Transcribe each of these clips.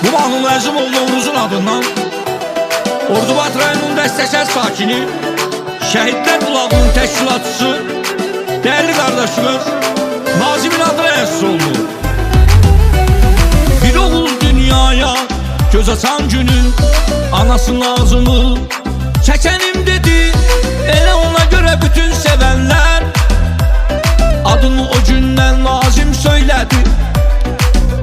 Bu mahnı Nazım olduğumuzun adından Ordubat rayonunun Dəstəkər sakini, Şəhidlər Bulağının təşkilatçısı, değerli kardeşimiz Nazimin adına əsas oldu. Bir oğul dünyaya göz açan günü anası Nazımı çekenim dedi. Elə ona göre bütün sevenler adını o günden Nazim söyledi.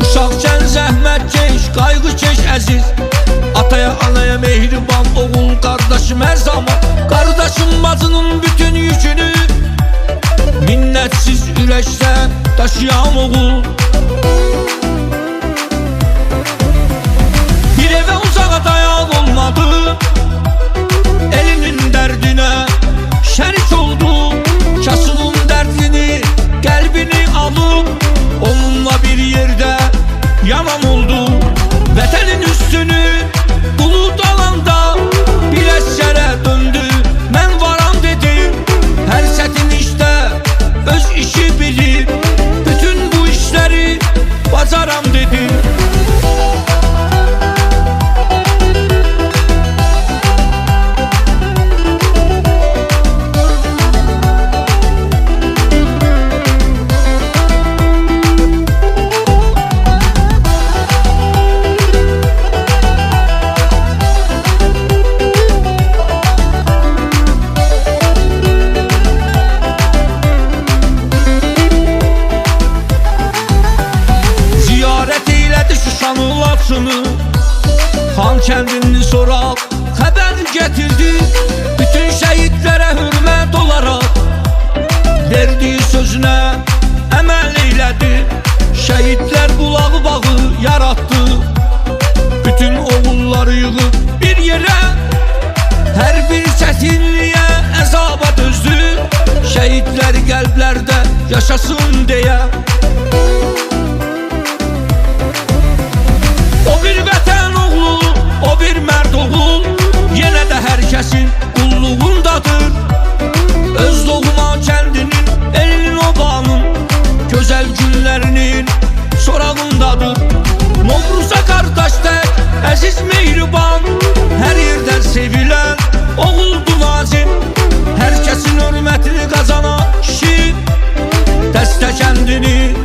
Uşaqkən zəhmət keş, qayğı keş əziz, ataya anaya mehriban oğul kardeşim her zaman. Kardeşim bacının bütün yükünü minnetsiz ürəkdən daşıyan oğul. Bir eve uzağa dayan olmadı, elinin dərdinə şərik oldu. Kasının dərdini, qəlbini alıb onunla bir yerdə yaman oldu. Vətənin üstünü bulut alanda bir əsgərə döndü. Mən varam dedi, hər çətin işdə öz işi bilir, bütün bu işləri bacaram dedi. Han kendini sorak haber getirdi, bütün şehitlərə hürmet olarak verdiği sözüne əməl eylədi. Şehitler bulağı bağı yarattı, bütün oğulları yığıb bir yere, her bir çətinliyə əzaba dözdü. Şehitler qəlblərdə yaşasın deyə. O bir vətən oğlu, o bir mərd oğul, yenə də hər kəsin qulluğundadır. Öz doğma kəndinin, elinin, obanın gözəl günlərinin sorağındadır. Novruza qardaş tək, əziz mehriban, hər yerdən sevilən oğuldu Nazim. Hər kəsin hörmətini qazanan kişi, Dəstə kəndini